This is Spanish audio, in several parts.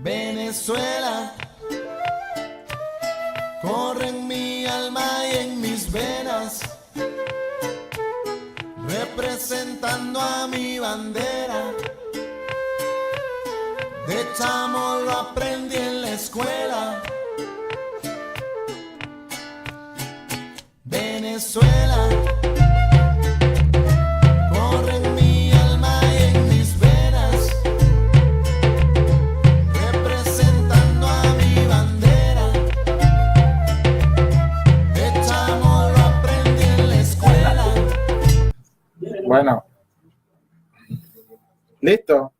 Venezuela, corre en mi alma y en mis venas, representando a mi bandera. De chamo lo aprendí en la escuela. Venezuela, corre en mi alma y en mis venas, representando a mi bandera. De chamo lo aprendí en la escuela. Bueno, listo.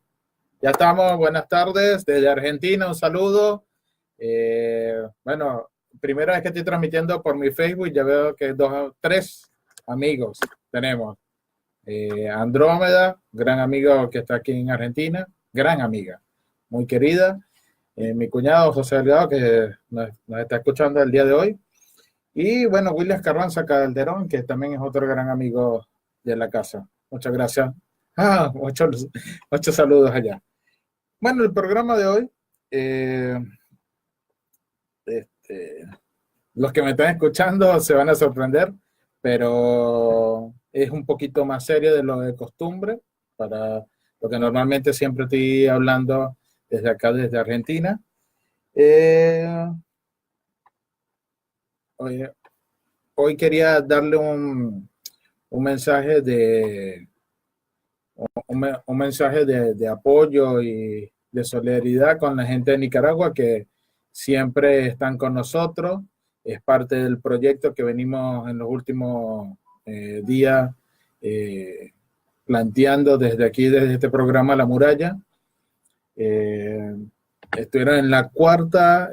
Ya estamos. Buenas tardes desde Argentina. Un saludo. Bueno, primera vez que estoy transmitiendo por mi Facebook. Ya veo que tres amigos tenemos. Andrómeda, gran amigo que está aquí en Argentina. Gran amiga, muy querida. Mi cuñado José Delgado, que nos está escuchando el día de hoy. Y bueno, William Carranza Calderón, que también es otro gran amigo de la casa. Muchas gracias. Muchos saludos allá. Bueno, el programa de hoy, los que me están escuchando se van a sorprender, pero es un poquito más serio de lo de costumbre, para lo que normalmente siempre estoy hablando desde acá, desde Argentina. Hoy quería darle un mensaje un mensaje de apoyo y de solidaridad con la gente de Nicaragua que siempre están con nosotros. Es parte del proyecto que venimos en los últimos días planteando desde aquí, desde este programa La Muralla. Estuvieron en la cuarta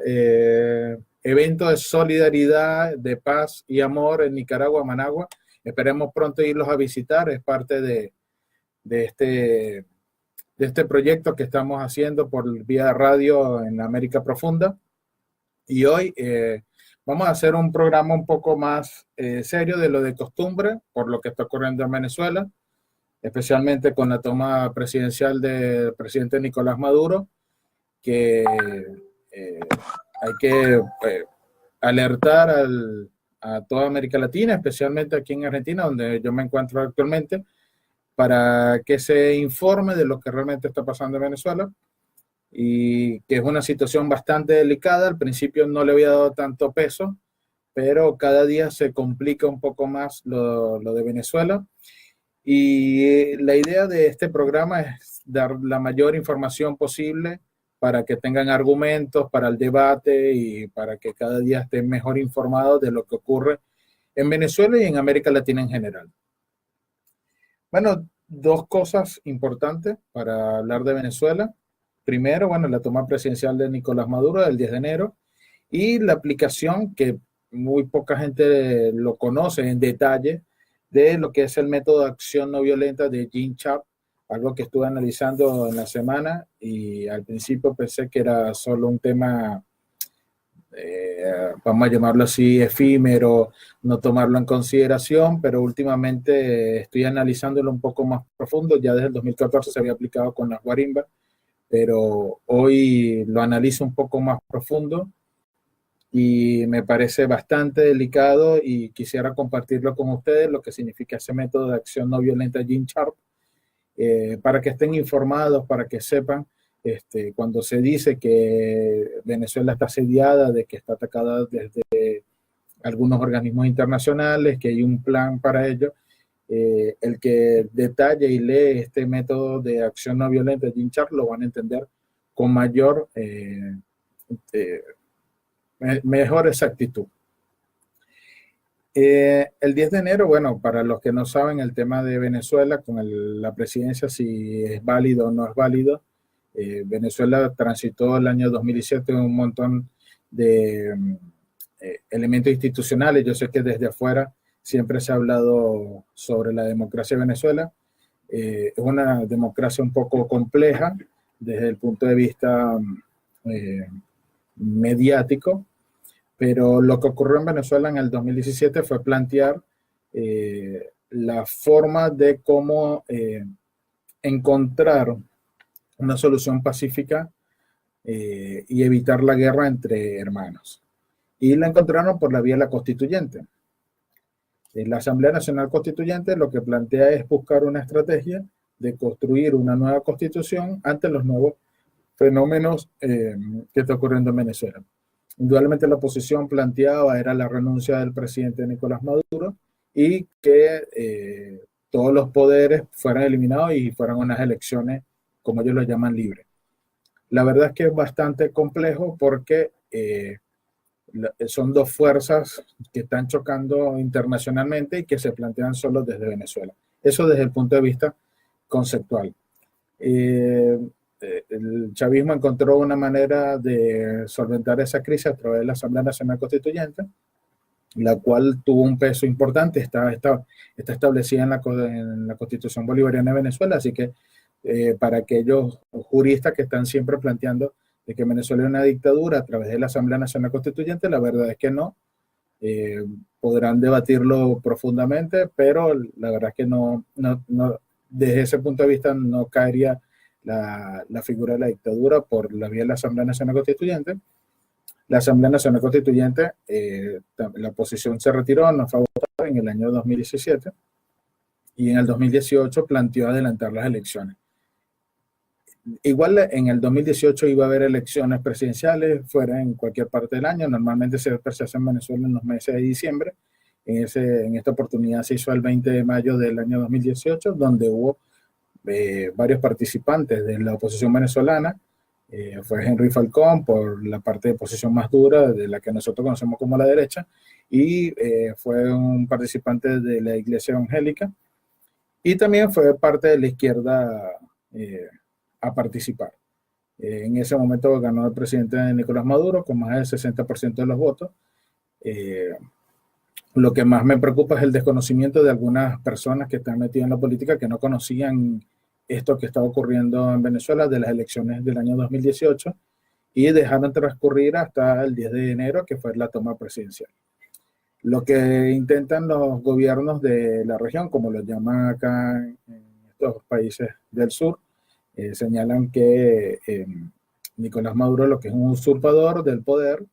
evento de solidaridad, de paz y amor en Nicaragua, Managua. Esperemos pronto irlos a visitar. Es parte de este proyecto que estamos haciendo por vía radio en América Profunda. Y hoy vamos a hacer un programa un poco más serio de lo de costumbre, por lo que está ocurriendo en Venezuela, especialmente con la toma presidencial del presidente Nicolás Maduro, que hay que alertar a toda América Latina, especialmente aquí en Argentina, donde yo me encuentro actualmente, para que se informe de lo que realmente está pasando en Venezuela, y que es una situación bastante delicada. Al principio no le había dado tanto peso, pero cada día se complica un poco más lo de Venezuela. Y la idea de este programa es dar la mayor información posible para que tengan argumentos para el debate y para que cada día estén mejor informados de lo que ocurre en Venezuela y en América Latina en general. Bueno, dos cosas importantes para hablar de Venezuela. Primero, bueno, la toma presidencial de Nicolás Maduro del 10 de enero y la aplicación, que muy poca gente lo conoce en detalle, de lo que es el método de acción no violenta de Gene Sharp, algo que estuve analizando en la semana y al principio pensé que era solo un tema, vamos a llamarlo así, efímero, no tomarlo en consideración, pero últimamente estoy analizándolo un poco más profundo. Ya desde el 2014 se había aplicado con las guarimbas, pero hoy lo analizo un poco más profundo y me parece bastante delicado y quisiera compartirlo con ustedes, lo que significa ese método de acción no violenta Gene Sharp, para que estén informados, para que sepan. Cuando se dice que Venezuela está asediada, de que está atacada desde algunos organismos internacionales, que hay un plan para ello, el que detalle y lee este método de acción no violenta de Gene Sharp lo van a entender con mayor, mejor exactitud. El 10 de enero, bueno, para los que no saben el tema de Venezuela con la presidencia, si es válido o no es válido, Venezuela transitó el año 2017 un montón de elementos institucionales. Yo sé que desde afuera siempre se ha hablado sobre la democracia de Venezuela. Es una democracia un poco compleja desde el punto de vista mediático, pero lo que ocurrió en Venezuela en el 2017 fue plantear la forma de cómo encontrar una solución pacífica y evitar la guerra entre hermanos. Y la encontraron por la vía de la constituyente. La Asamblea Nacional Constituyente lo que plantea es buscar una estrategia de construir una nueva constitución ante los nuevos fenómenos que está ocurriendo en Venezuela. Indudablemente la oposición planteaba era la renuncia del presidente Nicolás Maduro y que todos los poderes fueran eliminados y fueran unas elecciones, como ellos lo llaman, libres. La verdad es que es bastante complejo porque son dos fuerzas que están chocando internacionalmente y que se plantean solo desde Venezuela. Eso desde el punto de vista conceptual. El chavismo encontró una manera de solventar esa crisis a través de la Asamblea Nacional Constituyente, la cual tuvo un peso importante, está establecida en la Constitución Bolivariana de Venezuela, así que para aquellos juristas que están siempre planteando de que Venezuela es una dictadura a través de la Asamblea Nacional Constituyente, la verdad es que no. Podrán debatirlo profundamente, pero la verdad es que no, desde ese punto de vista no caería la figura de la dictadura por la vía de la Asamblea Nacional Constituyente. La Asamblea Nacional Constituyente, la oposición se retiró, no fue a votar en el año 2017 y en el 2018 planteó adelantar las elecciones. Igual en el 2018 iba a haber elecciones presidenciales, fuera en cualquier parte del año. Normalmente se hace en Venezuela en los meses de diciembre. En esta oportunidad se hizo el 20 de mayo del año 2018, donde hubo varios participantes de la oposición venezolana. Fue Henry Falcón por la parte de oposición más dura, de la que nosotros conocemos como la derecha, y fue un participante de la Iglesia Evangélica, y también fue parte de la izquierda a participar. En ese momento ganó el presidente Nicolás Maduro con más del 60% de los votos. Lo que más me preocupa es el desconocimiento de algunas personas que están metidas en la política que no conocían esto que estaba ocurriendo en Venezuela de las elecciones del año 2018 y dejaron transcurrir hasta el 10 de enero, que fue la toma presidencial. Lo que intentan los gobiernos de la región, como lo llaman acá en estos países del sur, señalan que Nicolás Maduro lo que es un usurpador del poder,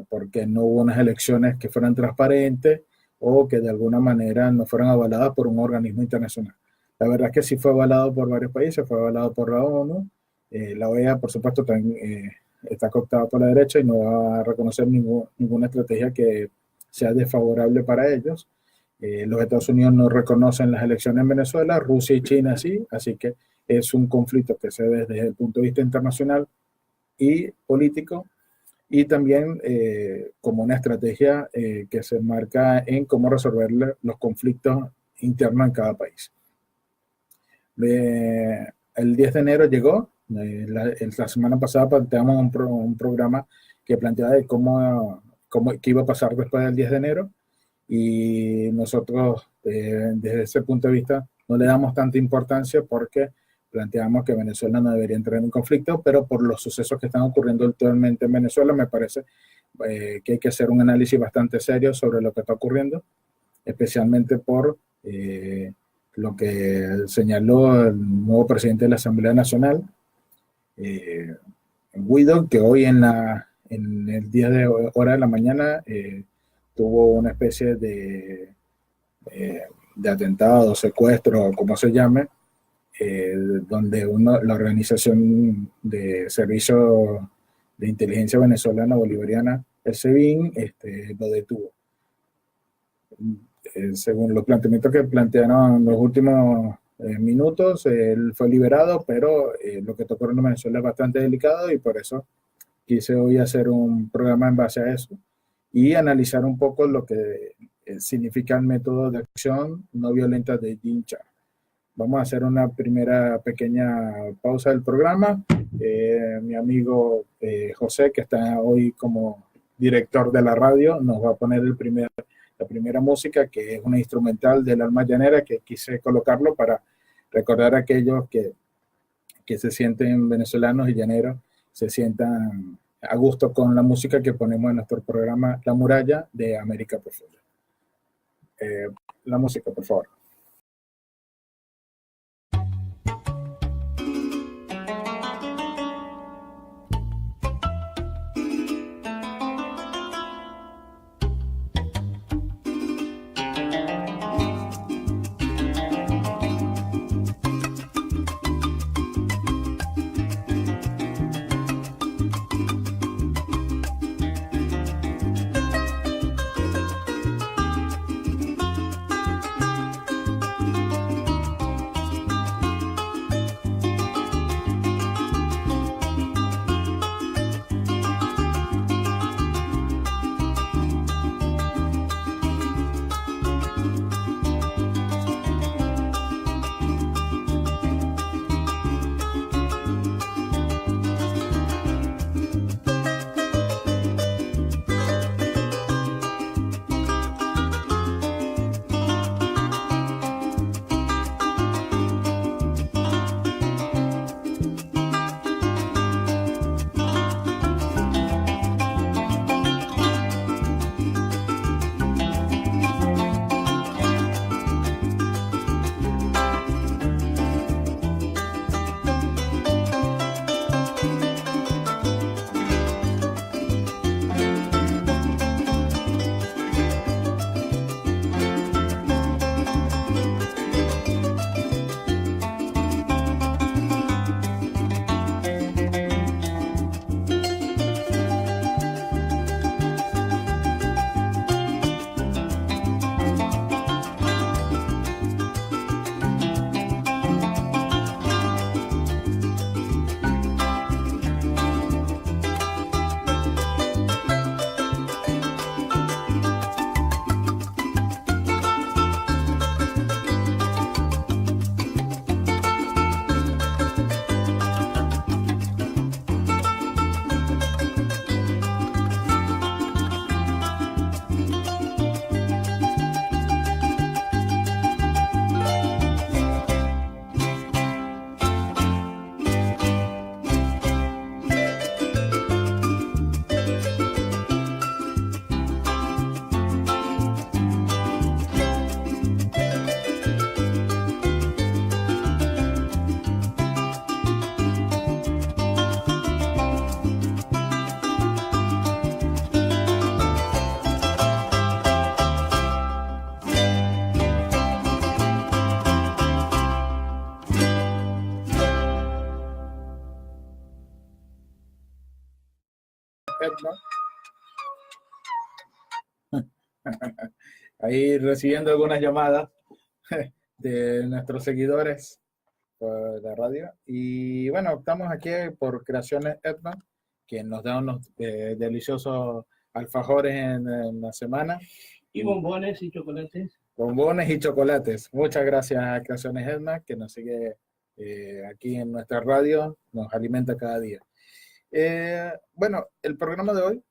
porque no hubo unas elecciones que fueran transparentes o que de alguna manera no fueran avaladas por un organismo internacional. La verdad es que sí fue avalado por varios países, fue avalado por la ONU, la OEA por supuesto también está cooptada por la derecha y no va a reconocer ninguna estrategia que sea desfavorable para ellos. Los Estados Unidos no reconocen las elecciones en Venezuela, Rusia y China sí, así que es un conflicto que se ve desde el punto de vista internacional y político, y también como una estrategia que se marca en cómo resolver los conflictos internos en cada país. El 10 de enero llegó, la semana pasada planteamos un programa que planteaba de qué iba a pasar después del 10 de enero, y nosotros desde ese punto de vista no le damos tanta importancia porque planteamos que Venezuela no debería entrar en conflicto, pero por los sucesos que están ocurriendo actualmente en Venezuela me parece que hay que hacer un análisis bastante serio sobre lo que está ocurriendo, especialmente por lo que señaló el nuevo presidente de la Asamblea Nacional, Guido, que hoy en el día de hora de la mañana tuvo una especie de atentado, secuestro, como se llame, donde la organización de servicio de inteligencia venezolana bolivariana, el SEBIN, lo detuvo. Según los planteamientos que plantearon en los últimos minutos, él fue liberado, pero lo que está ocurriendo en Venezuela es bastante delicado y por eso quise hoy hacer un programa en base a eso y analizar un poco lo que significa el método de acción no violenta de Gin Char. Vamos a hacer una primera pequeña pausa del programa. Mi amigo José, que está hoy como director de la radio, nos va a poner la primera música, que es una instrumental del Alma Llanera, que quise colocarlo para recordar a aquellos que se sienten venezolanos y llaneros, se sientan a gusto con la música que ponemos en nuestro programa La Muralla de América Profunda. La música, por favor. Edna. Ahí recibiendo algunas llamadas de nuestros seguidores por la radio. Y bueno, estamos aquí por Creaciones Edna, que nos da unos deliciosos alfajores en la semana. Y bombones y chocolates. Bombones y chocolates. Muchas gracias a Creaciones Edna, que nos sigue aquí en nuestra radio, nos alimenta cada día. Bueno, el programa de hoy,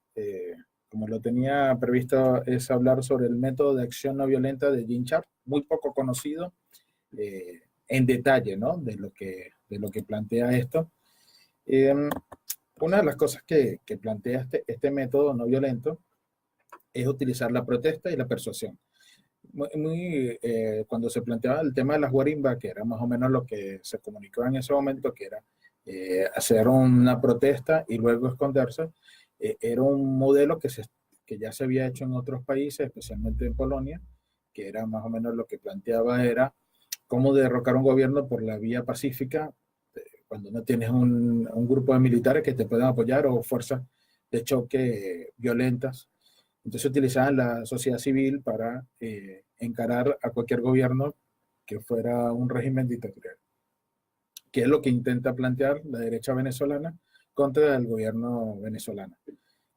como lo tenía previsto, es hablar sobre el método de acción no violenta de Gene Sharp, muy poco conocido en detalle, ¿no? De lo que plantea esto. Una de las cosas que plantea este método no violento es utilizar la protesta y la persuasión. Cuando se planteaba el tema de las guarimbas, que era más o menos lo que se comunicó en ese momento, que era hacer una protesta y luego esconderse, era un modelo que ya se había hecho en otros países, especialmente en Polonia, que era más o menos lo que planteaba era cómo derrocar un gobierno por la vía pacífica, cuando no tienes un grupo de militares que te puedan apoyar o fuerzas de choque violentas. Entonces utilizaban la sociedad civil para encarar a cualquier gobierno que fuera un régimen dictatorial, que es lo que intenta plantear la derecha venezolana contra el gobierno venezolano.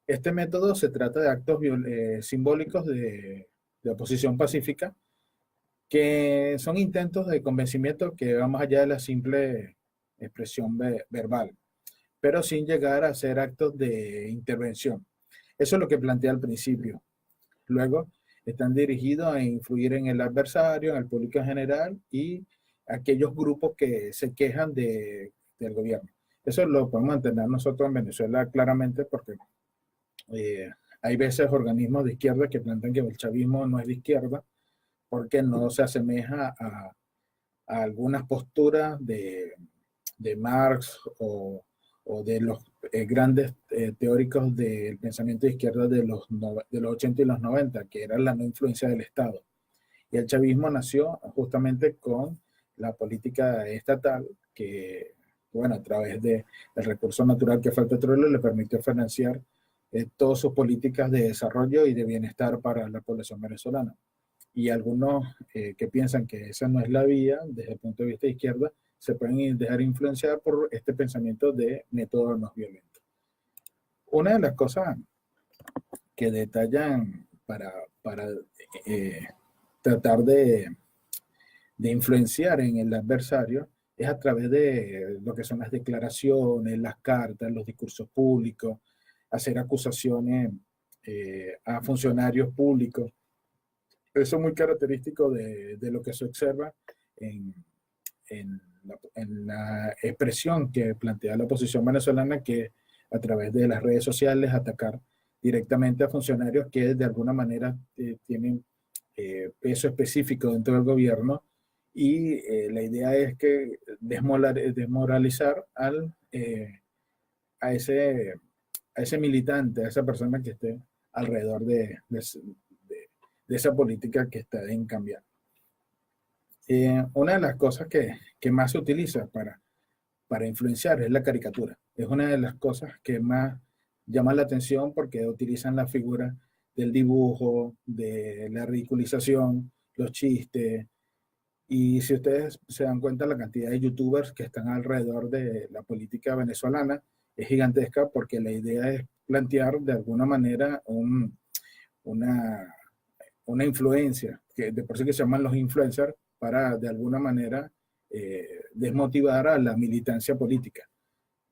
Este método se trata de actos simbólicos de oposición pacífica, que son intentos de convencimiento que van más allá de la simple expresión verbal, pero sin llegar a ser actos de intervención. Eso es lo que plantea al principio. Luego, están dirigidos a influir en el adversario, en el público en general y aquellos grupos que se quejan del gobierno. Eso lo podemos entender nosotros en Venezuela claramente porque hay veces organismos de izquierda que plantean que el chavismo no es de izquierda porque no se asemeja a algunas posturas de Marx o de los grandes teóricos del pensamiento de izquierda de los 80 y los 90, que era la no influencia del Estado. Y el chavismo nació justamente con la política estatal que, bueno, a través del recurso natural que fue el petróleo, le permitió financiar todas sus políticas de desarrollo y de bienestar para la población venezolana. Y algunos que piensan que esa no es la vía, desde el punto de vista de izquierda, se pueden dejar influenciar por este pensamiento de métodos no violentos. Una de las cosas que detallan para tratar de influenciar en el adversario es a través de lo que son las declaraciones, las cartas, los discursos públicos, hacer acusaciones a funcionarios públicos. Eso es muy característico de lo que se observa en la expresión que plantea la oposición venezolana, que a través de las redes sociales atacar directamente a funcionarios que de alguna manera tienen peso específico dentro del gobierno y la idea es que desmoralizar a ese militante, a esa persona que esté alrededor de esa política que está en cambiar. Una de las cosas que más se utiliza para influenciar es la caricatura. Es una de las cosas que más llama la atención porque utilizan la figura del dibujo, de la ridiculización, los chistes. Y si ustedes se dan cuenta, la cantidad de youtubers que están alrededor de la política venezolana es gigantesca porque la idea es plantear de alguna manera una influencia, que de por sí que se llaman los influencers, para de alguna manera desmotivar a la militancia política.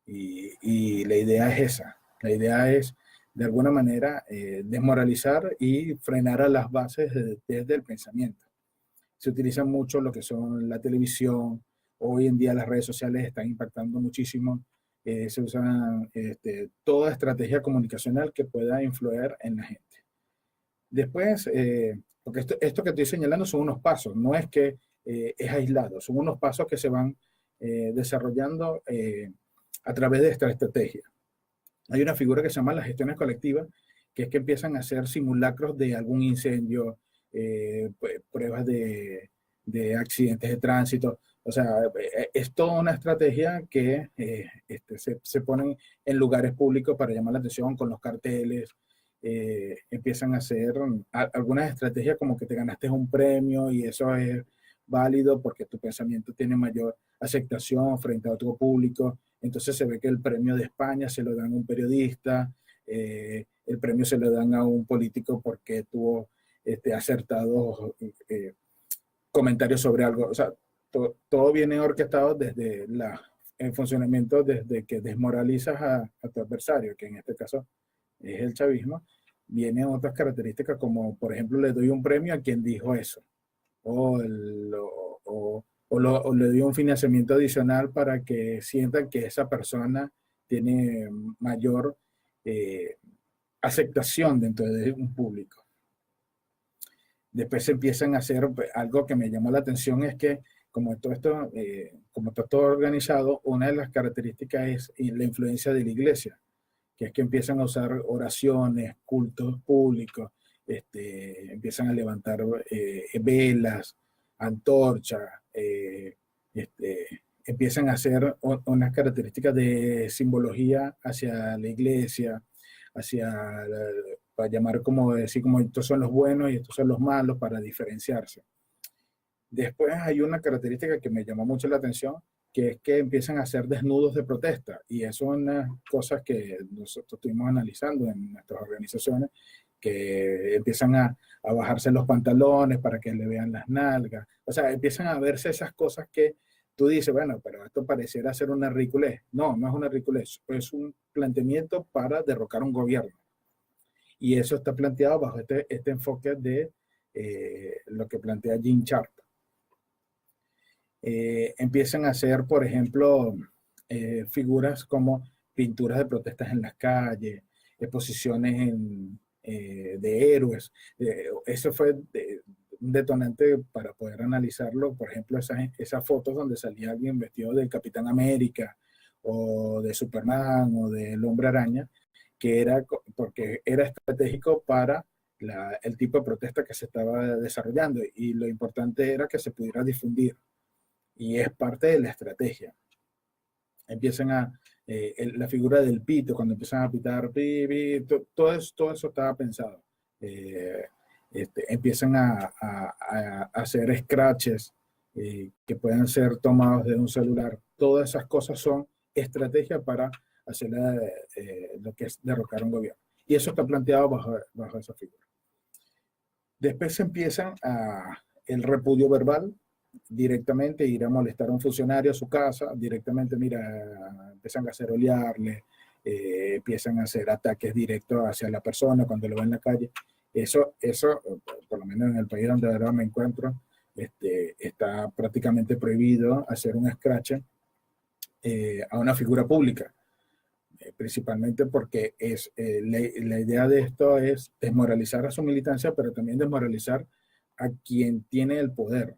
Y la idea es esa. La idea es de alguna manera desmoralizar y frenar a las bases desde el pensamiento. Se utiliza mucho lo que son la televisión. Hoy en día las redes sociales están impactando muchísimo. Se usan toda estrategia comunicacional que pueda influir en la gente. Después, porque esto que estoy señalando son unos pasos, no es que es aislado, son unos pasos que se van desarrollando a través de esta estrategia. Hay una figura que se llama las gestiones colectivas, que es que empiezan a hacer simulacros de algún incendio, pruebas de accidentes de tránsito, O sea, es toda una estrategia que se ponen en lugares públicos para llamar la atención con los carteles. Empiezan a hacer algunas estrategias como que te ganaste un premio y eso es válido porque tu pensamiento tiene mayor aceptación frente a otro público. Entonces se ve que el premio de España se lo dan a un periodista, el premio se lo dan a un político porque tuvo acertados comentarios sobre algo. O sea, todo viene orquestado desde el funcionamiento, desde que desmoralizas a tu adversario, que en este caso es el chavismo. Vienen otras características como, por ejemplo, le doy un premio a quien dijo eso, o le doy un financiamiento adicional para que sientan que esa persona tiene mayor aceptación dentro de un público. Después se empiezan a hacer algo que me llamó la atención, es que como todo esto, como está todo organizado, una de las características es la influencia de la iglesia, que es que empiezan a usar oraciones, cultos públicos, empiezan a levantar velas, antorchas, empiezan a hacer unas características de simbología hacia la iglesia, para llamar como decir, como estos son los buenos y estos son los malos, para diferenciarse. Después hay una característica que me llamó mucho la atención, que es que empiezan a hacer desnudos de protesta, y eso son unas cosas que nosotros estuvimos analizando en nuestras organizaciones, que empiezan a bajarse los pantalones para que le vean las nalgas. O sea, empiezan a verse esas cosas que tú dices, bueno, pero esto pareciera ser una ridiculez. No, no es una ridiculez, es un planteamiento para derrocar un gobierno. Y eso está planteado bajo este enfoque de lo que plantea Gene Sharp. Empiezan a hacer, por ejemplo, figuras como pinturas de protestas en las calles, exposiciones de héroes. Eso fue un detonante para poder analizarlo. Por ejemplo, esas fotos donde salía alguien vestido del Capitán América o de Superman o del Hombre Araña, que era porque era estratégico para el tipo de protesta que se estaba desarrollando, y lo importante era que se pudiera difundir, y es parte de la estrategia. Empiezan la figura del pito, cuando empiezan a pitar, todo eso estaba pensado. Empiezan a hacer scratches que puedan ser tomados de un celular. Todas esas cosas son estrategias para hacer lo que es derrocar un gobierno. Y eso está planteado bajo esa figura. Después se empiezan el repudio verbal, directamente ir a molestar a un funcionario a su casa, directamente, mira, empiezan a cacerolearle, empiezan a hacer ataques directos hacia la persona cuando lo ven en la calle. Eso, por lo menos en el país donde ahora me encuentro, está prácticamente prohibido hacer un scratch a una figura pública, principalmente porque la idea de esto es desmoralizar a su militancia, pero también desmoralizar a quien tiene el poder.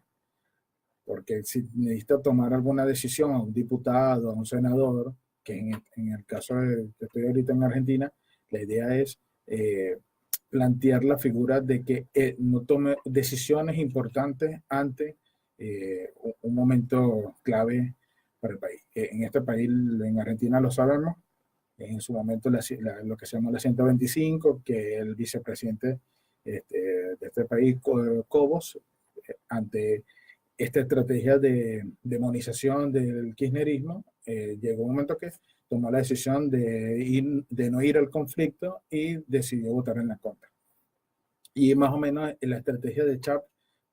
Porque si necesita tomar alguna decisión a un diputado, a un senador, que en el caso de que estoy ahorita en Argentina, la idea es plantear la figura de que no tome decisiones importantes ante un momento clave para el país. En este país, en Argentina lo sabemos, en su momento lo que se llama la 125, que el vicepresidente de este país, Cobos, ante esta estrategia de demonización del kirchnerismo, llegó un momento que tomó la decisión de no ir al conflicto y decidió votar en la contra. Y más o menos la estrategia de Sharp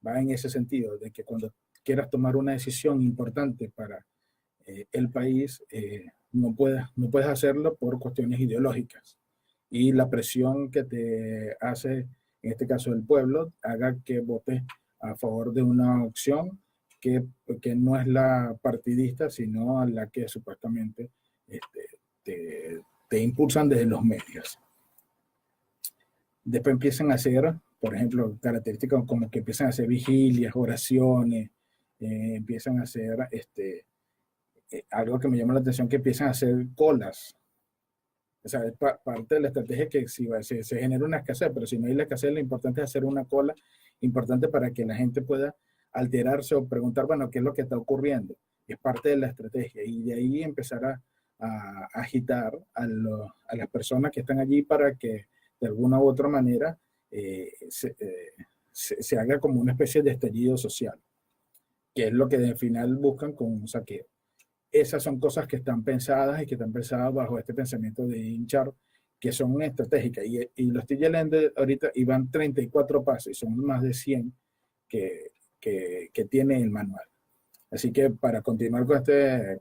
va en ese sentido, de que cuando quieras tomar una decisión importante para el país, no puedes hacerlo por cuestiones ideológicas. Y la presión que te hace, en este caso el pueblo, haga que votes a favor de una opción que no es la partidista, sino la que supuestamente te impulsan desde los medios. Después empiezan a hacer, por ejemplo, características como que empiezan a hacer vigilias, oraciones, empiezan a hacer algo que me llama la atención, que empiezan a hacer colas. O sea, es parte de la estrategia que si se genera una escasez, pero si no hay la escasez, lo importante es hacer una cola importante para que la gente pueda alterarse o preguntar, bueno, ¿qué es lo que está ocurriendo? Es parte de la estrategia y de ahí empezar a agitar a las personas que están allí para que de alguna u otra manera se haga como una especie de estallido social, que es lo que al final buscan con un saqueo. Esas son cosas que están pensadas y que están pensadas bajo este pensamiento de hinchar, que son estratégicas. Y lo estoy leyendo ahorita y van 34 pasos y son más de 100 que tiene el manual. Así que para continuar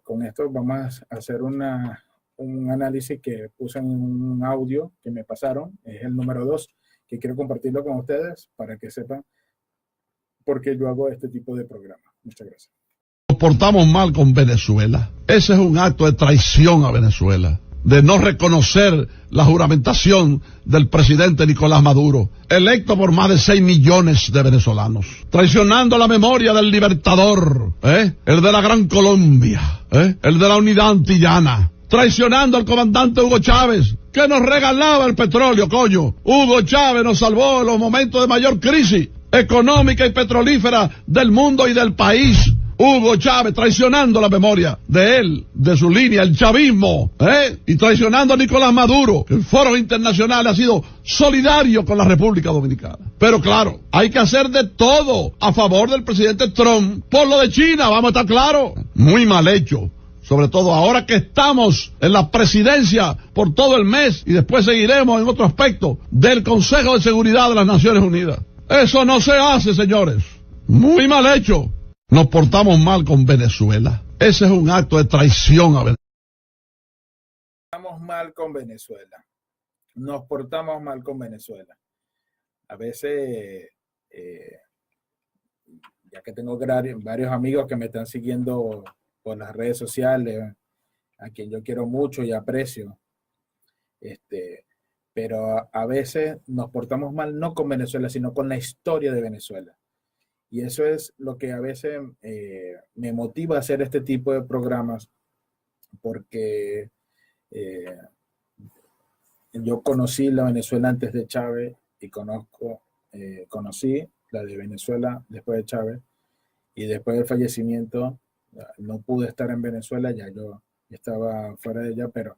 con esto, vamos a hacer un análisis que puse en un audio que me pasaron, es el número 2, que quiero compartirlo con ustedes para que sepan por qué yo hago este tipo de programa. Muchas gracias. Nos portamos mal con Venezuela. Ese es un acto de traición a Venezuela, de no reconocer la juramentación del presidente Nicolás Maduro, electo por más de 6 millones de venezolanos, traicionando la memoria del libertador, el de la Gran Colombia, el de la unidad antillana, traicionando al comandante Hugo Chávez, que nos regalaba el petróleo, coño. Hugo Chávez nos salvó en los momentos de mayor crisis económica y petrolífera del mundo y del país. Hugo Chávez traicionando la memoria de él, de su línea, el chavismo, y traicionando a Nicolás Maduro. El foro internacional ha sido solidario con la República Dominicana. Pero claro, hay que hacer de todo a favor del presidente Trump por lo de China, vamos a estar claros. Muy mal hecho. Sobre todo ahora que estamos en la presidencia por todo el mes y después seguiremos en otro aspecto del Consejo de Seguridad de las Naciones Unidas. Eso no se hace, señores. Muy mal hecho. Nos portamos mal con Venezuela. Ese es un acto de traición a Venezuela. Nos portamos mal con Venezuela. Nos portamos mal con Venezuela. A veces, ya que tengo varios amigos que me están siguiendo por las redes sociales, a quien yo quiero mucho y aprecio, pero a veces nos portamos mal no con Venezuela, sino con la historia de Venezuela. Y eso es lo que a veces me motiva a hacer este tipo de programas, porque yo conocí la Venezuela antes de Chávez y conocí la de Venezuela después de Chávez, y después del fallecimiento no pude estar en Venezuela, ya yo estaba fuera de ella, pero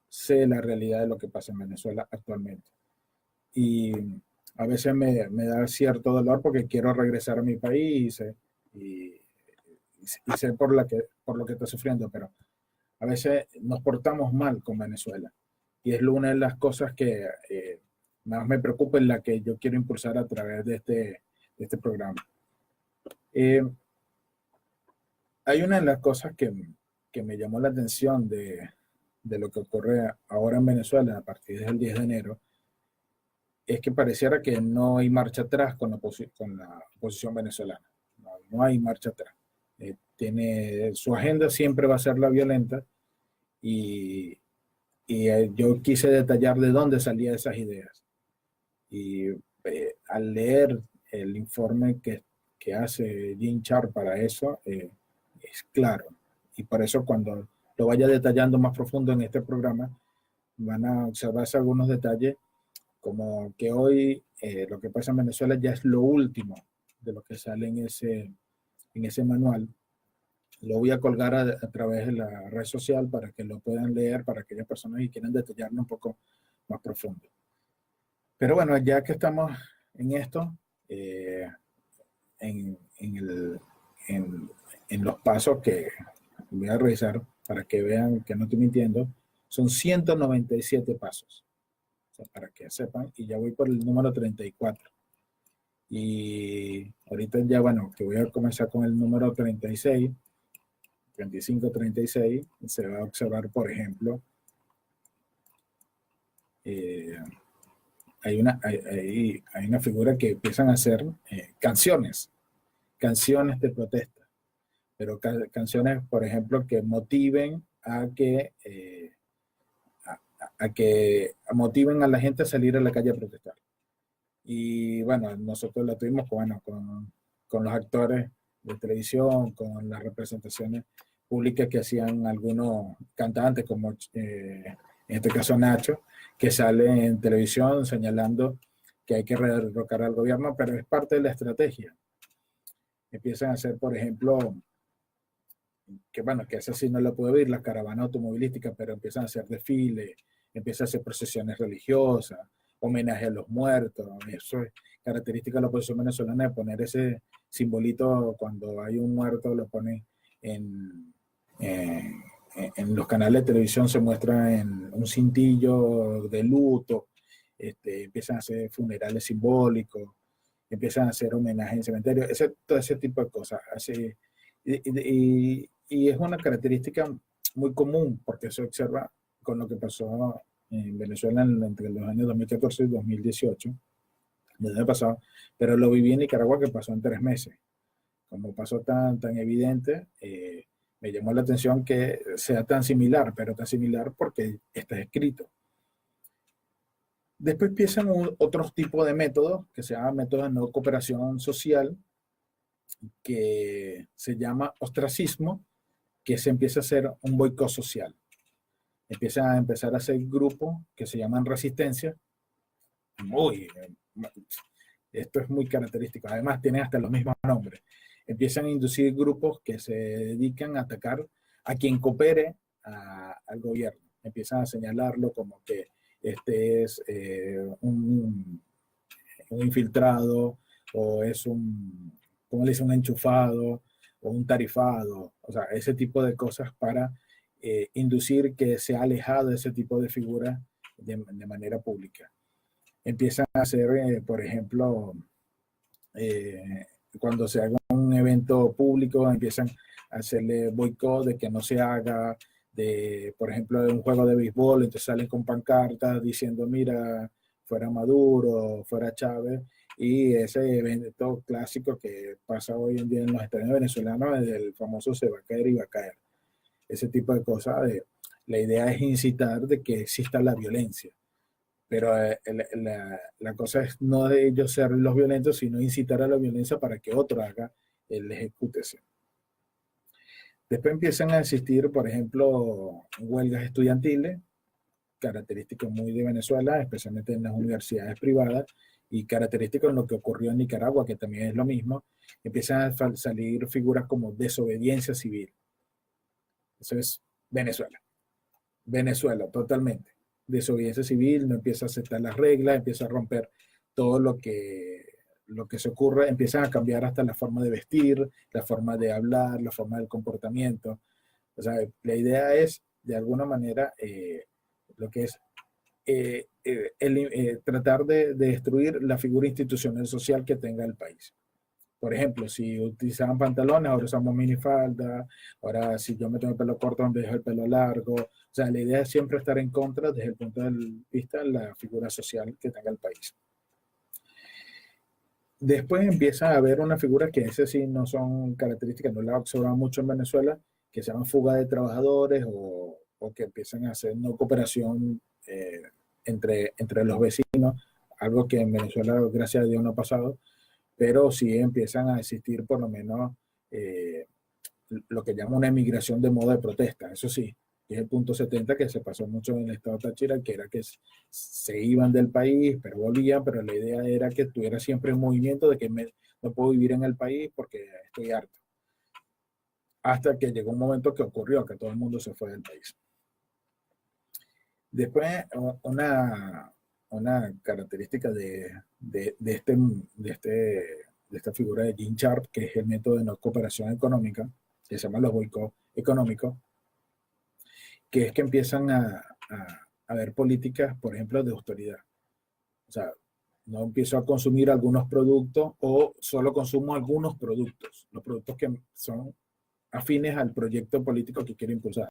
sé la realidad de lo que pasa en Venezuela actualmente. Y a veces me da cierto dolor porque quiero regresar a mi país y sé por lo que está sufriendo, pero a veces nos portamos mal con Venezuela. Y es una de las cosas que más me preocupa, en la que yo quiero impulsar a través de este programa. Hay una de las cosas que me llamó la atención de lo que ocurre ahora en Venezuela a partir del 10 de enero, es que pareciera que no hay marcha atrás con la oposición venezolana. No hay marcha atrás. Su agenda siempre va a ser la violenta, y yo quise detallar de dónde salían esas ideas. Y al leer el informe que hace Jim Sharp para eso, es claro. Y por eso, cuando lo vaya detallando más profundo en este programa, van a observarse algunos detalles, como que hoy lo que pasa en Venezuela ya es lo último de lo que sale en ese manual. Lo voy a colgar a través de la red social para que lo puedan leer, para aquellas personas que quieran detallarlo un poco más profundo. Pero bueno, ya que estamos en esto, en los pasos que voy a revisar para que vean que no estoy mintiendo, son 197 pasos. O sea, para que sepan, y ya voy por el número 34. Y ahorita ya, bueno, que voy a comenzar con el número 36, 35, 36, se va a observar, por ejemplo, hay una figura que empiezan a hacer canciones de protesta, pero canciones, por ejemplo, que motiven motiven a la gente a salir a la calle a protestar. Y bueno, nosotros la tuvimos con los actores de televisión, con las representaciones públicas que hacían algunos cantantes, como en este caso Nacho, que sale en televisión señalando que hay que derrocar al gobierno, pero es parte de la estrategia. Empiezan a hacer, por ejemplo, que bueno, que esa sí no lo puedo ver, la caravana automovilística, pero empiezan a hacer desfiles, empiezan a hacer procesiones religiosas, homenaje a los muertos. Eso es característica de la oposición venezolana, de poner ese simbolito cuando hay un muerto, lo ponen en, en, en los canales de televisión, se muestra en un cintillo de luto, empiezan a hacer funerales simbólicos, empiezan a hacer homenaje en cementerios, todo ese tipo de cosas. Así, y es una característica muy común porque se observa con lo que pasó en Venezuela entre los años 2014 y 2018, el año pasado, pero lo viví en Nicaragua que pasó en 3 meses. Como pasó tan evidente, me llamó la atención que sea tan similar, pero tan similar porque está escrito. Después empiezan otros tipos de métodos que se llaman métodos de no cooperación social, que se llama ostracismo, que se empieza a hacer un boicot social. Empiezan a empezar a hacer grupos que se llaman resistencia. Esto es muy característico. Además, tienen hasta los mismos nombres. Empiezan a inducir grupos que se dedican a atacar a quien coopere al gobierno. Empiezan a señalarlo como que este es un infiltrado o es un, ¿cómo le dicen? Un enchufado o un tarifado. O sea, ese tipo de cosas para inducir que se ha alejado de ese tipo de figuras de manera pública. Empiezan a hacer, por ejemplo, cuando se haga un evento público, empiezan a hacerle boicot de que no se haga, por ejemplo, de un juego de béisbol, entonces salen con pancartas diciendo, mira, fuera Maduro, fuera Chávez, y ese evento clásico que pasa hoy en día en los estadios venezolanos es el famoso se va a caer y va a caer. Ese tipo de cosas, la idea es incitar de que exista la violencia. Pero la cosa es no de ellos ser los violentos, sino incitar a la violencia para que otro haga el ejecútese. Después empiezan a existir, por ejemplo, huelgas estudiantiles, características muy de Venezuela, especialmente en las universidades privadas, y características en lo que ocurrió en Nicaragua, que también es lo mismo. Empiezan a salir figuras como desobediencia civil. Eso es Venezuela. Venezuela, totalmente. Desobediencia civil, no empieza a aceptar las reglas, empieza a romper todo lo que se ocurre, empiezan a cambiar hasta la forma de vestir, la forma de hablar, la forma del comportamiento. O sea, la idea es, de alguna manera, lo que es tratar de destruir la figura institucional social que tenga el país. Por ejemplo, si utilizaban pantalones, ahora usamos minifalda, ahora si yo me tengo el pelo corto, me dejo el pelo largo. O sea, la idea es siempre estar en contra desde el punto de vista de la figura social que tenga el país. Después empieza a haber una figura que esas sí no son características, no la observamos mucho en Venezuela, que se llaman fuga de trabajadores o que empiezan a hacer no cooperación entre los vecinos, algo que en Venezuela, gracias a Dios, no ha pasado, pero sí empiezan a existir por lo menos lo que llaman una emigración de modo de protesta. Eso sí, es el punto 70 que se pasó mucho en el estado de Táchira, que era que se iban del país, pero volvían, pero la idea era que tuviera siempre un movimiento de que no puedo vivir en el país porque estoy harto. Hasta que llegó un momento que ocurrió, que todo el mundo se fue del país. Después, una característica de esta figura de Gene Sharp, que es el método de no cooperación económica, que se llama los boicots económicos, que es que empiezan a haber políticas, por ejemplo, de austeridad. O sea, no empiezo a consumir algunos productos o solo consumo algunos productos, los productos que son afines al proyecto político que quiero impulsar.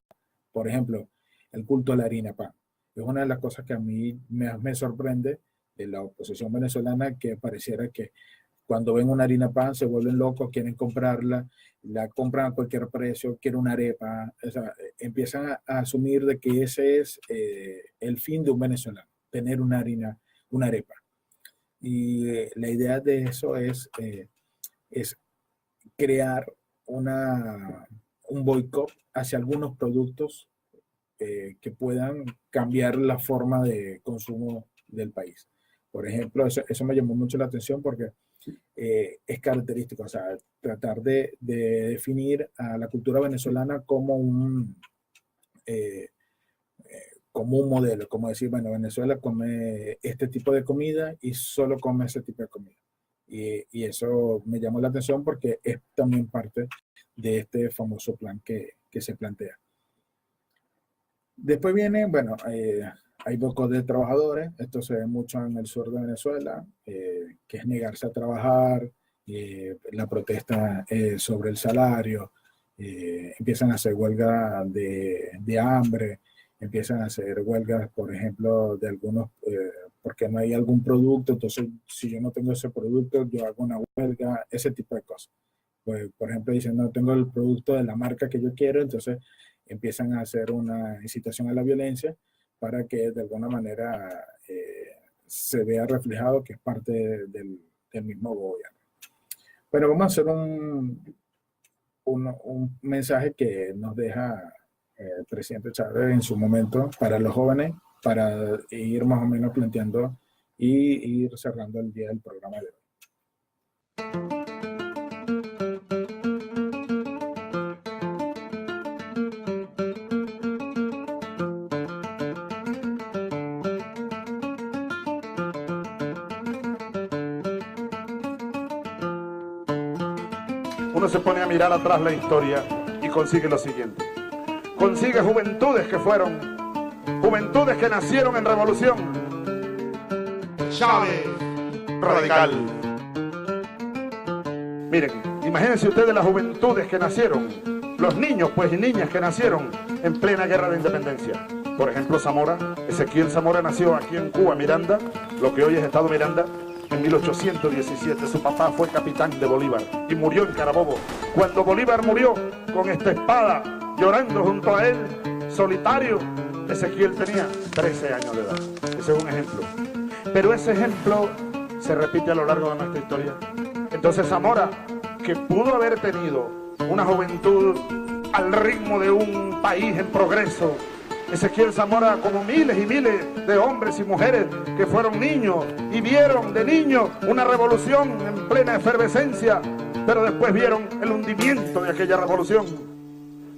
Por ejemplo, el culto a la harina pan. Es una de las cosas que a mí me sorprende de la oposición venezolana, que pareciera que cuando ven una harina pan se vuelven locos, quieren comprarla, la compran a cualquier precio, quieren una arepa. O sea, empiezan a asumir de que ese es el fin de un venezolano, tener una harina, una arepa. Y la idea de eso es crear un boicot hacia algunos productos que puedan cambiar la forma de consumo del país. Por ejemplo, eso me llamó mucho la atención porque es característico, o sea, tratar de definir a la cultura venezolana como un modelo, como decir, bueno, Venezuela come este tipo de comida y solo come ese tipo de comida. Y eso me llamó la atención porque es también parte de este famoso plan que se plantea. Después viene, bueno, hay pocos de trabajadores, esto se ve mucho en el sur de Venezuela, que es negarse a trabajar, la protesta sobre el salario, empiezan a hacer huelga de hambre, empiezan a hacer huelgas, por ejemplo, de algunos, porque no hay algún producto, entonces si yo no tengo ese producto, yo hago una huelga, ese tipo de cosas. Pues, por ejemplo, dicen, no tengo el producto de la marca que yo quiero, entonces empiezan a hacer una incitación a la violencia para que de alguna manera se vea reflejado que es parte del mismo gobierno. Bueno, vamos a hacer un mensaje que nos deja el presidente Chávez en su momento para los jóvenes, para ir más o menos planteando y ir cerrando el día del programa de hoy. Uno se pone a mirar atrás la historia y consigue lo siguiente. Consigue juventudes que nacieron en revolución. Chávez, radical. Miren, imagínense ustedes las juventudes que nacieron, los niños pues y niñas que nacieron en plena guerra de independencia. Por ejemplo, Zamora, Ezequiel Zamora nació aquí en Cuba, Miranda, lo que hoy es Estado Miranda, en 1817. Su papá fue capitán de Bolívar y murió en Carabobo. Cuando Bolívar murió con esta espada, llorando junto a él, solitario, Ezequiel tenía 13 años de edad. Ese es un ejemplo. Pero ese ejemplo se repite a lo largo de nuestra historia. Entonces Zamora, que pudo haber tenido una juventud al ritmo de un país en progreso, Ezequiel Zamora, como miles y miles de hombres y mujeres que fueron niños y vieron de niños una revolución en plena efervescencia, pero después vieron el hundimiento de aquella revolución.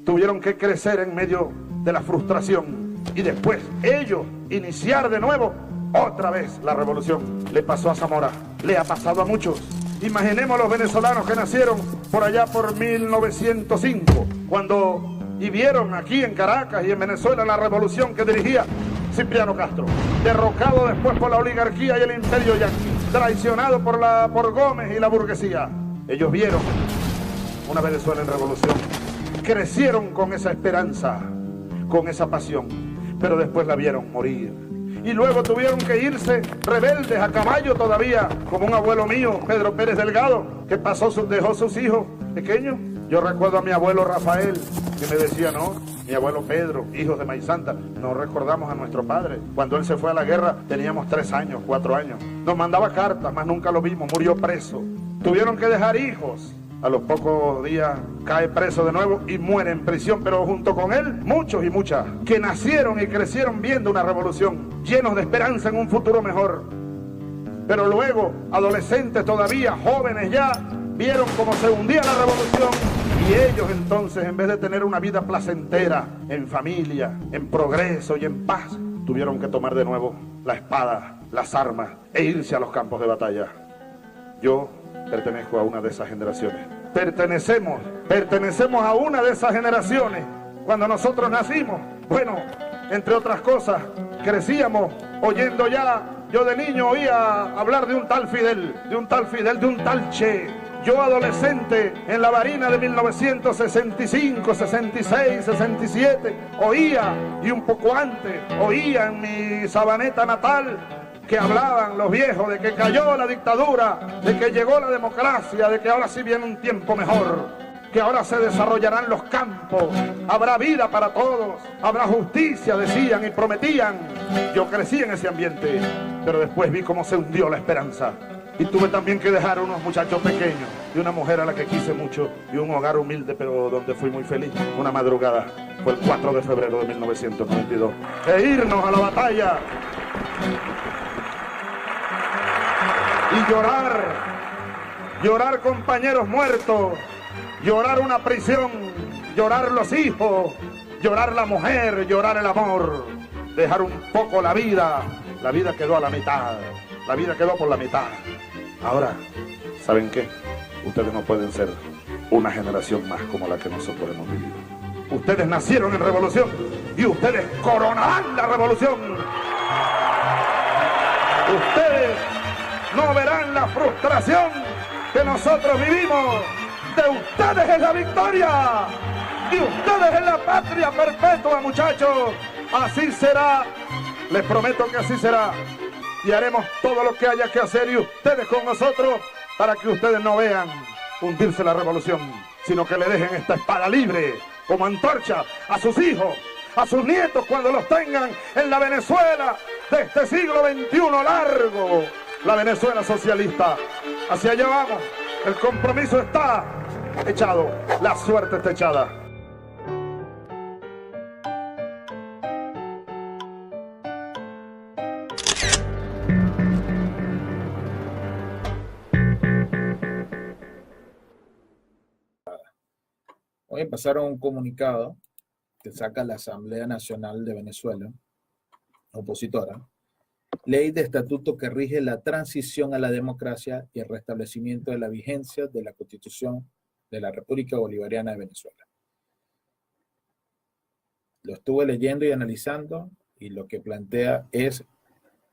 Tuvieron que crecer en medio de la frustración y después ellos iniciar de nuevo otra vez la revolución. Le pasó a Zamora, le ha pasado a muchos. Imaginemos los venezolanos que nacieron por allá por 1905, cuando y vieron aquí en Caracas y en Venezuela la revolución que dirigía Cipriano Castro, derrocado después por la oligarquía y el imperio yanqui, traicionado por Gómez y la burguesía. Ellos vieron una Venezuela en revolución, crecieron con esa esperanza, con esa pasión, pero después la vieron morir. Y luego tuvieron que irse rebeldes a caballo todavía, como un abuelo mío, Pedro Pérez Delgado, que dejó sus hijos pequeños. Yo recuerdo a mi abuelo Rafael, que me decía, no, mi abuelo Pedro, hijos de Maíz Santa, no recordamos a nuestro padre. Cuando él se fue a la guerra teníamos 3 años, 4 años. Nos mandaba cartas, mas nunca lo vimos, murió preso. Tuvieron que dejar hijos. A los pocos días cae preso de nuevo y muere en prisión, pero junto con él muchos y muchas que nacieron y crecieron viendo una revolución, llenos de esperanza en un futuro mejor. Pero luego, adolescentes todavía, jóvenes ya, vieron cómo se hundía la revolución y ellos entonces, en vez de tener una vida placentera, en familia, en progreso y en paz, tuvieron que tomar de nuevo la espada, las armas e irse a los campos de batalla. Yo pertenezco a una de esas generaciones. Pertenecemos a una de esas generaciones. Cuando nosotros nacimos, bueno, entre otras cosas, crecíamos oyendo ya, yo de niño oía hablar de un tal Fidel, de un tal Che. Yo adolescente en la Barina de 1965, 66, 67, oía, y un poco antes, oía en mi Sabaneta natal, que hablaban los viejos de que cayó la dictadura, de que llegó la democracia, de que ahora sí viene un tiempo mejor, que ahora se desarrollarán los campos, habrá vida para todos, habrá justicia, decían y prometían. Yo crecí en ese ambiente, pero después vi cómo se hundió la esperanza. Y tuve también que dejar unos muchachos pequeños y una mujer a la que quise mucho y un hogar humilde, pero donde fui muy feliz. Una madrugada, fue el 4 de febrero de 1992. E irnos a la batalla y llorar llorar compañeros muertos, llorar una prisión, llorar los hijos, llorar la mujer, llorar el amor, dejar un poco la vida quedó a la mitad, la vida quedó por la mitad. Ahora, ¿saben qué? Ustedes no pueden ser una generación más como la que nosotros hemos vivido. Ustedes nacieron en revolución y ustedes coronarán la revolución. Ustedes no verán la frustración que nosotros vivimos. De ustedes es la victoria. De ustedes es la patria perpetua, muchachos. Así será. Les prometo que así será. Y haremos todo lo que haya que hacer y ustedes con nosotros para que ustedes no vean hundirse la revolución, sino que le dejen esta espada libre como antorcha a sus hijos, a sus nietos cuando los tengan en la Venezuela de este siglo XXI largo, la Venezuela socialista. Hacia allá vamos, el compromiso está echado, la suerte está echada. Hoy pasaron un comunicado que saca la Asamblea Nacional de Venezuela, opositora, ley de estatuto que rige la transición a la democracia y el restablecimiento de la vigencia de la Constitución de la República Bolivariana de Venezuela. Lo estuve leyendo y analizando y lo que plantea es,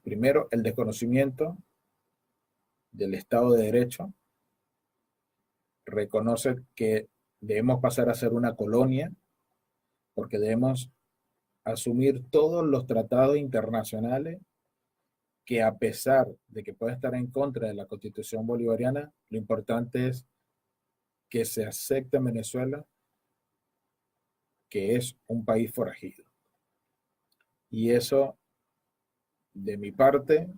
primero, el desconocimiento del Estado de Derecho, reconoce que debemos pasar a ser una colonia porque debemos asumir todos los tratados internacionales que, a pesar de que puede estar en contra de la Constitución bolivariana, lo importante es que se acepte en Venezuela que es un país forajido. Y eso, de mi parte,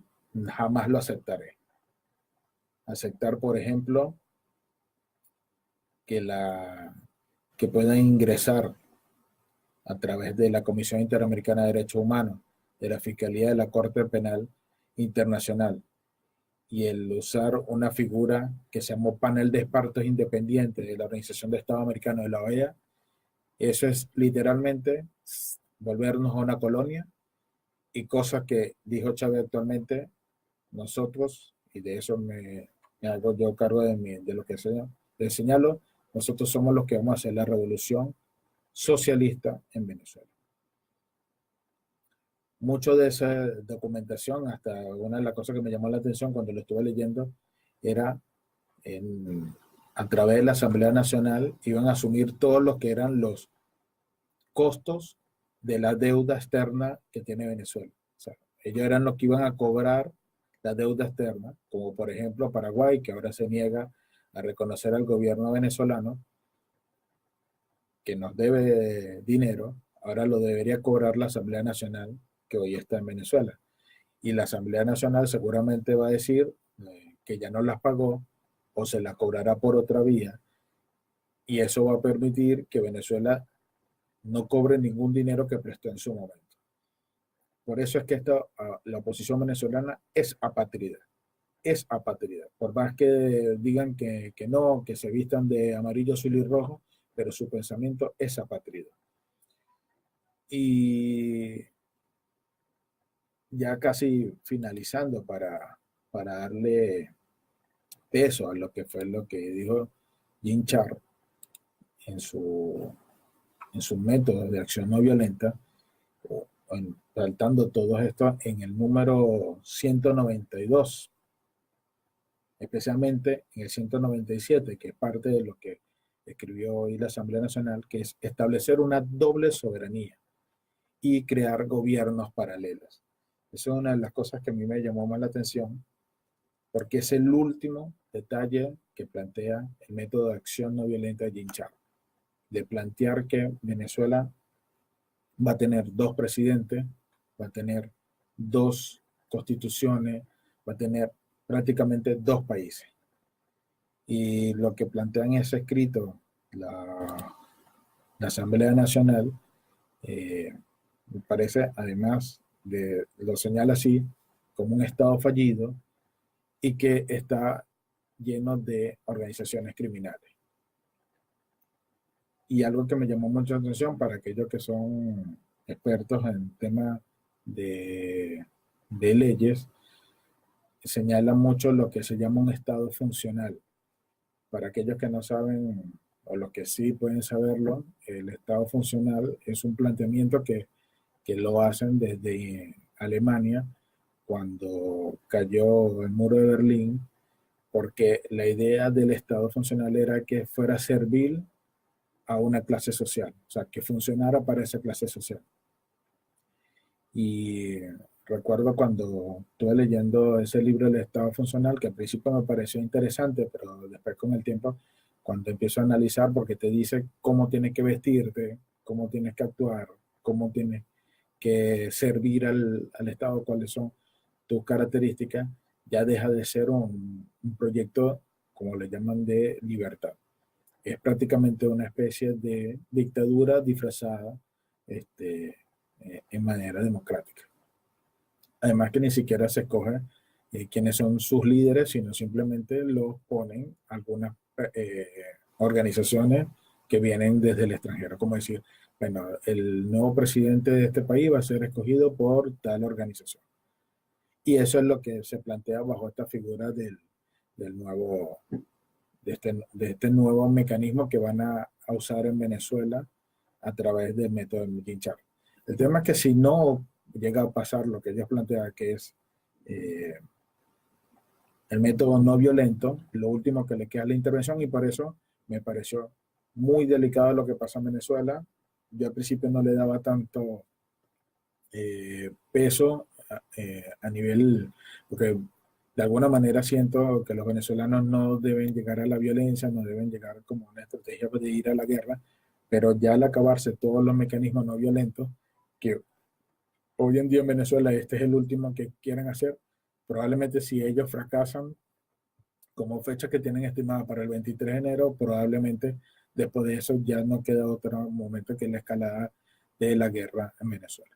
jamás lo aceptaré. Aceptar, por ejemplo, que puedan ingresar a través de la Comisión Interamericana de Derechos Humanos, de la Fiscalía de la Corte Penal Internacional, y el usar una figura que se llamó Panel de Expertos Independientes de la Organización de Estados Americanos de la OEA, eso es literalmente volvernos a una colonia, y cosa que dijo Chávez actualmente, nosotros, y de eso me hago yo cargo de lo que les señalo, nosotros somos los que vamos a hacer la revolución socialista en Venezuela. Mucho de esa documentación, hasta una de las cosas que me llamó la atención cuando lo estuve leyendo, era a través de la Asamblea Nacional iban a asumir todos los que eran los costos de la deuda externa que tiene Venezuela. O sea, ellos eran los que iban a cobrar la deuda externa, como por ejemplo Paraguay, que ahora se niega a reconocer al gobierno venezolano que nos debe dinero, ahora lo debería cobrar la Asamblea Nacional, que hoy está en Venezuela. Y la Asamblea Nacional seguramente va a decir que ya no las pagó o se las cobrará por otra vía, y eso va a permitir que Venezuela no cobre ningún dinero que prestó en su momento. Por eso es que la oposición venezolana es apátrida. Es apátrida. Por más que digan que no, que se vistan de amarillo, azul y rojo, pero su pensamiento es apátrida. Y ya casi finalizando para darle peso a lo que fue lo que dijo Jean Charles en su método de acción no violenta, saltando todo esto en el número 192, especialmente en el 197, que es parte de lo que escribió hoy la Asamblea Nacional, que es establecer una doble soberanía y crear gobiernos paralelos. Esa es una de las cosas que a mí me llamó más la atención, porque es el último detalle que plantea el método de acción no violenta de Jean Charles, de plantear que Venezuela va a tener dos presidentes, va a tener dos constituciones, va a tener prácticamente dos países. Y lo que plantean ese escrito la Asamblea Nacional, me parece, además lo señala así, como un Estado fallido y que está llenos de organizaciones criminales. Y algo que me llamó mucho la atención para aquellos que son expertos en temas de leyes, señala mucho lo que se llama un estado funcional. Para aquellos que no saben, o los que sí pueden saberlo, el estado funcional es un planteamiento que lo hacen desde Alemania cuando cayó el muro de Berlín, porque la idea del estado funcional era que fuera servil a una clase social, o sea, que funcionara para esa clase social. Y recuerdo cuando estuve leyendo ese libro, El Estado Funcional, que al principio me pareció interesante, pero después con el tiempo, cuando empiezo a analizar, porque te dice cómo tienes que vestirte, cómo tienes que actuar, cómo tienes que servir al Estado, cuáles son tus características, ya deja de ser un proyecto, como le llaman, de libertad. Es prácticamente una especie de dictadura disfrazada en manera democrática. Además que ni siquiera se escoge quiénes son sus líderes, sino simplemente los ponen algunas organizaciones que vienen desde el extranjero. Como decir, bueno, el nuevo presidente de este país va a ser escogido por tal organización. Y eso es lo que se plantea bajo esta figura de este nuevo mecanismo que van a usar en Venezuela a través del método de Gin-Sharp. El tema es que si no llega a pasar lo que ellos plantean, que es el método no violento, lo último que le queda es la intervención, y por eso me pareció muy delicado lo que pasa en Venezuela. Yo al principio no le daba tanto peso a nivel, porque de alguna manera siento que los venezolanos no deben llegar a la violencia, no deben llegar como una estrategia de ir a la guerra, pero ya al acabarse todos los mecanismos no violentos, que hoy en día en Venezuela este es el último que quieren hacer, probablemente si ellos fracasan, como fecha que tienen estimada para el 23 de enero, probablemente después de eso ya no queda otro momento que la escalada de la guerra en Venezuela.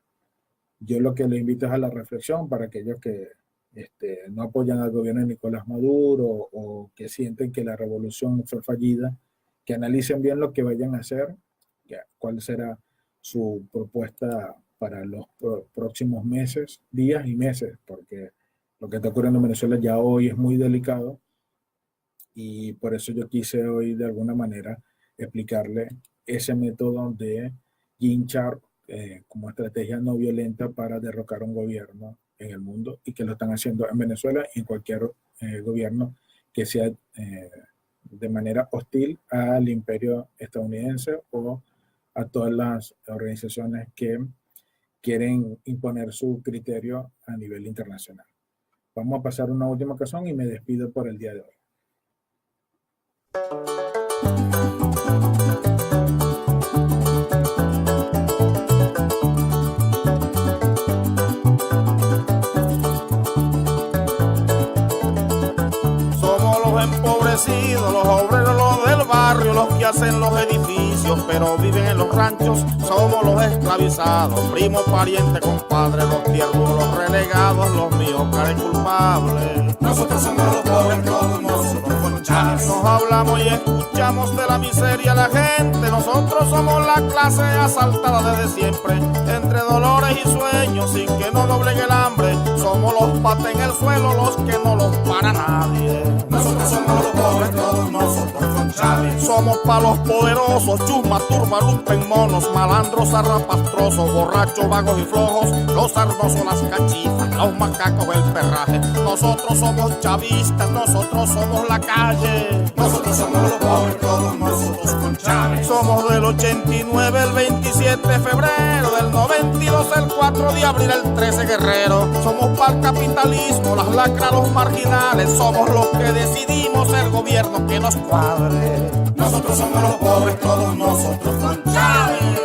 Yo lo que le invito es a la reflexión para aquellos que no apoyan al gobierno de Nicolás Maduro o que sienten que la revolución fue fallida, que analicen bien lo que vayan a hacer, cuál será su propuesta para los próximos meses, días y meses, porque lo que está ocurriendo en Venezuela ya hoy es muy delicado, y por eso yo quise hoy de alguna manera explicarle ese método de Gin-Sharp como estrategia no violenta para derrocar un gobierno en el mundo, y que lo están haciendo en Venezuela y en cualquier gobierno que sea de manera hostil al imperio estadounidense o a todas las organizaciones que quieren imponer su criterio a nivel internacional. Vamos a pasar una última ocasión y me despido por el día de hoy. Empobrecidos, los obreros, los del barrio, los que hacen los edificios, pero viven en los ranchos, somos los esclavizados, primos, parientes, compadres, los tiernos, los renegados, los míos, cara culpables. Nosotros somos los pobres, todos nosotros con Chávez. Nos hablamos y escuchamos de la miseria de la gente, nosotros somos la clase asaltada desde siempre, entre dolores y sueños, sin que nos doblegue el hambre, somos los pates en el suelo, los que no los para nadie. Nosotros somos los pobres, todos nosotros con Chávez. Somos pa' los poderosos, chusma, turba, lumpen, monos, malandros, zarrapastrosos, borrachos, vagos y flojos, los sarnosos, las cachifas, los macacos, el perraje. Nosotros somos chavistas, nosotros somos la calle. Nosotros somos los pobres, todos nosotros con Chávez. Somos del 89, el 27 de febrero, del 92, el 4 de abril, el 13 guerrero. Somos para el capitalismo, las lacras, los marginales, somos los que decidimos el gobierno que nos cuadre. Nosotros somos los pobres, todos nosotros con Chávez.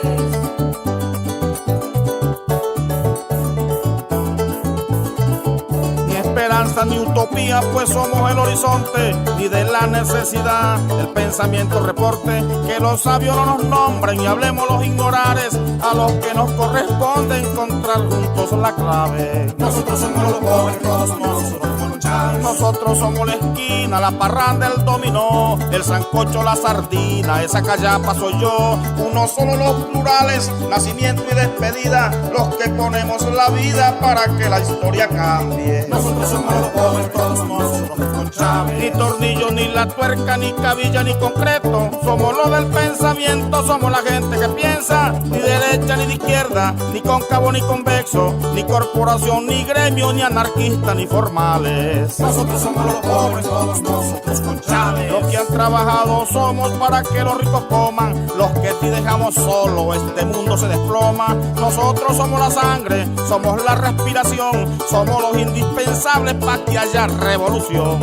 Ni esperanza ni utopía, pues somos el horizonte, ni de la necesidad el pensamiento reporte, que los sabios no nos nombren y hablemos los ignorares, a los que nos corresponde encontrar juntos la clave. Nosotros somos los pobres, todos nosotros con Chávez. Nosotros somos la esquina, la parranda, el dominó, el sancocho, la sardina, esa callapa soy yo. Uno solo los plurales, nacimiento y despedida, los que ponemos la vida para que la historia cambie. Nosotros somos los pobres, todos nosotros con Chávez. Ni tornillo, ni la tuerca, ni cabilla, ni concreto. Somos los del pensamiento, somos la gente que piensa. Ni derecha, ni de izquierda, ni cóncavo, ni convexo, ni corporación, ni gremio, ni anarquista, ni formales. Nosotros somos los pobres, todos nosotros con Chávez. Los que han trabajado somos para que los ricos coman. Los que te dejamos solo, este mundo se desploma. Nosotros somos la sangre, somos la respiración, somos los indispensables para que haya revolución.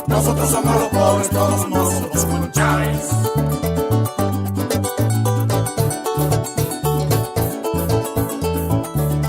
Nosotros somos los pobres, todos nosotros con Chávez.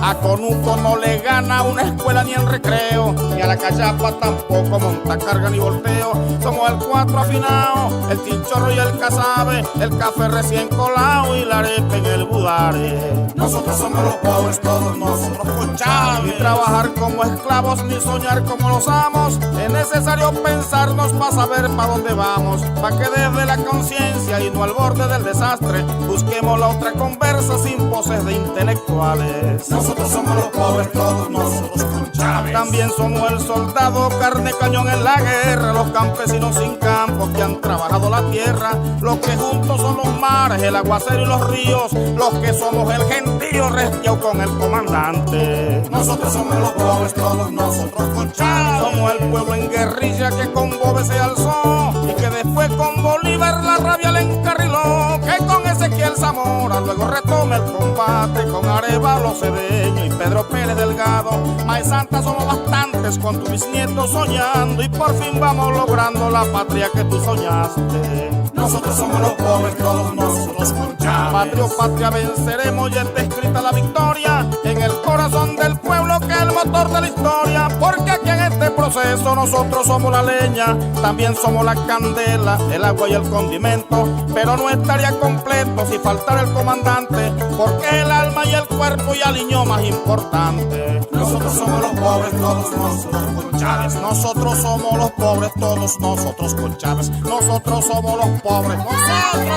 A Conuco no le gana una escuela ni el recreo, ni a la callapa tampoco monta carga ni volteo. Somos el cuatro afinado, el chinchorro y el casabe, el café recién colado y la arepa en el budare. Nosotros somos los pobres, todos nosotros con Chávez. Ni trabajar como esclavos, ni soñar como los amos. Es necesario pensarnos para saber para dónde vamos, para que desde la conciencia y no al borde del desastre busquemos la otra conversa sin poses de intelectuales. Nosotros somos los pobres, todos nosotros con Chávez. También somos el soldado, carne cañón en la guerra, los campesinos sin campo que han trabajado la tierra, los que juntos son los mares, el aguacero y los ríos, los que somos el gentío restiao con el comandante. Nosotros somos los pobres, todos nosotros con Chávez. Somos el pueblo en guerrilla que con Bobe se alzó y que después con Bolívar la rabia le encarriló, que con Ezequiel Zamora luego retome el combate con Arevalo Cedeño y Pedro Pérez Delgado. Maíz Santa somos bastantes con tu bisnieto soñando y por fin vamos logrando la patria que tú soñaste. Nosotros somos los pobres, todos nosotros con Chávez. Patria o patria venceremos, ya está escrita la victoria en el corazón del pueblo que es el motor de la historia, porque aquí en este proceso nosotros somos la leña, también somos la candela, el agua y el condimento, pero no estaría completo si faltara el comandante, porque el alma y el cuerpo y aliño más importante. Nosotros somos los pobres, todos nosotros con Chávez. Nosotros somos los pobres, todos nosotros con Chávez. Nosotros somos los pobres, nosotros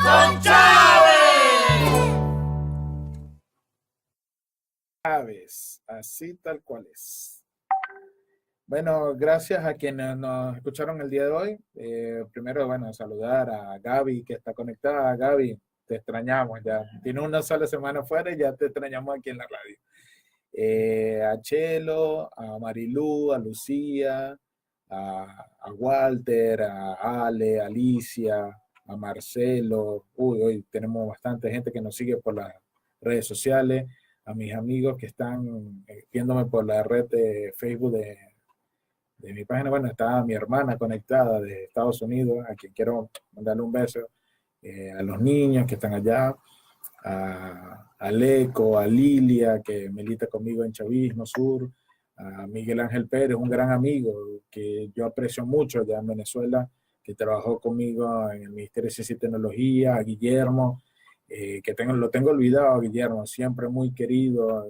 con Chávez. Chávez, así tal cual es. Bueno, gracias a quienes nos escucharon el día de hoy. Primero, bueno, saludar a Gaby que está conectada. Gaby, te extrañamos ya. Tiene una sola semana fuera y ya te extrañamos aquí en la radio. A Chelo, a Marilú, a Lucía, a Walter, a Ale, a Alicia, a Marcelo. Hoy tenemos bastante gente que nos sigue por las redes sociales. A mis amigos que están viéndome por la red de Facebook de mi página. Bueno, está mi hermana conectada de Estados Unidos, a quien quiero mandarle un beso. A los niños que están allá, a Leco, a Lilia, que milita conmigo en Chavismo Sur, a Miguel Ángel Pérez, un gran amigo que yo aprecio mucho allá en Venezuela, que trabajó conmigo en el Ministerio de Ciencia y Tecnología, a Guillermo, lo tengo olvidado, a Guillermo, siempre muy querido,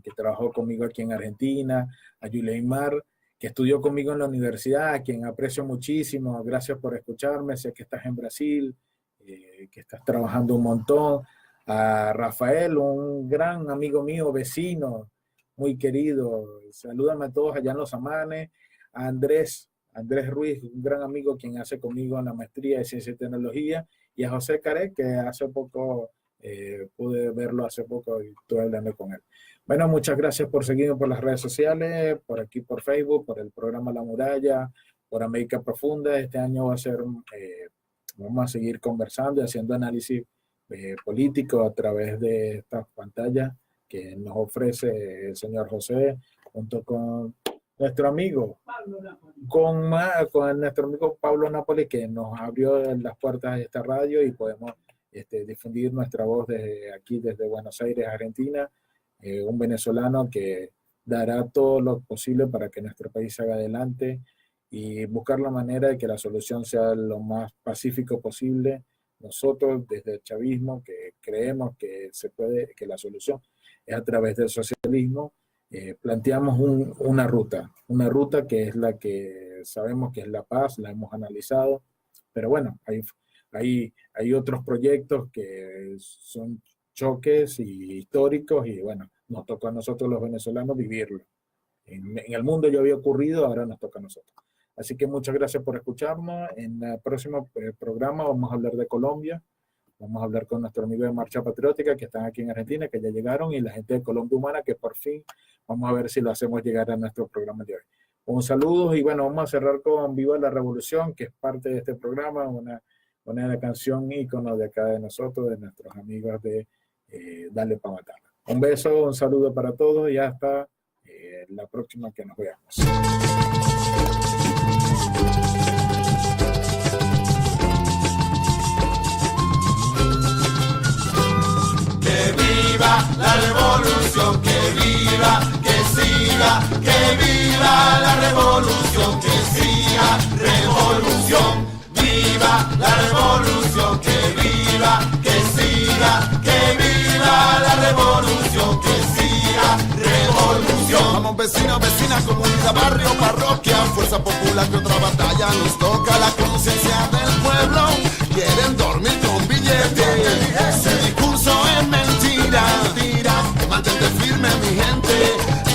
que trabajó conmigo aquí en Argentina, a Yuleimar, que estudió conmigo en la universidad, a quien aprecio muchísimo. Gracias por escucharme. Sé que estás en Brasil, que estás trabajando un montón. A Rafael, un gran amigo mío, vecino, muy querido. Salúdame a todos allá en Los Amanes. A Andrés Ruiz, un gran amigo quien hace conmigo en la maestría de Ciencia y Tecnología. Y a José Caré, que hace poco, pude verlo hace poco y estuve hablando con él. Bueno, muchas gracias por seguirme por las redes sociales, por aquí por Facebook, por el programa La Muralla, por América Profunda. Este año va a ser, vamos a seguir conversando y haciendo análisis político a través de estas pantallas que nos ofrece el señor José, junto con nuestro amigo, con nuestro amigo Pablo Nápoles, que nos abrió las puertas de esta radio y podemos difundir nuestra voz desde aquí, desde Buenos Aires, Argentina. Un venezolano que dará todo lo posible para que nuestro país salga adelante y buscar la manera de que la solución sea lo más pacífico posible. Nosotros desde el chavismo que creemos que se puede, que la solución es a través del socialismo, planteamos una ruta que es la que sabemos que es la paz, la hemos analizado, pero bueno, hay otros proyectos que son choques y históricos y bueno, nos toca a nosotros los venezolanos vivirlo. En el mundo ya había ocurrido, ahora nos toca a nosotros. Así que muchas gracias por escucharnos. En el próximo programa vamos a hablar de Colombia. Vamos a hablar con nuestros amigos de Marcha Patriótica que están aquí en Argentina, que ya llegaron, y la gente de Colombia Humana, que por fin vamos a ver si lo hacemos llegar a nuestro programa de hoy. Un saludo y bueno, vamos a cerrar con Viva la Revolución, que es parte de este programa, una canción ícono de acá de nosotros, de nuestros amigos de Dale pa' Matarla. Un beso, un saludo para todos y hasta la próxima que nos veamos. Que viva la revolución, que viva, que siga, que viva la revolución, que siga, revolución. Viva la revolución, que viva, que siga, que viva la revolución, que siga, revolución. Vamos vecinos, vecinas, comunidad, barrio, parroquia, fuerza popular que otra batalla nos toca. La conciencia del pueblo, quieren dormir con billetes. Ese discurso es mentira, mantente firme mi gente.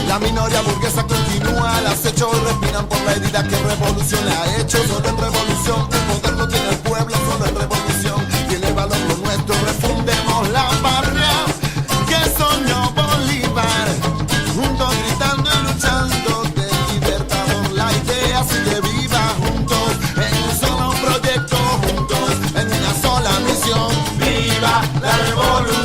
La minoría burguesa continúa al acecho, respiran por la herida que revolución le ha hecho. Solo en revolución, el poder lo tiene el pueblo, solo en revolución tiene valor lo nuestro. Refundemos la patria que soñó Bolívar, juntos gritando y luchando de libertad por la idea. Así que viva juntos, en un solo proyecto, juntos en una sola misión. Viva la revolución.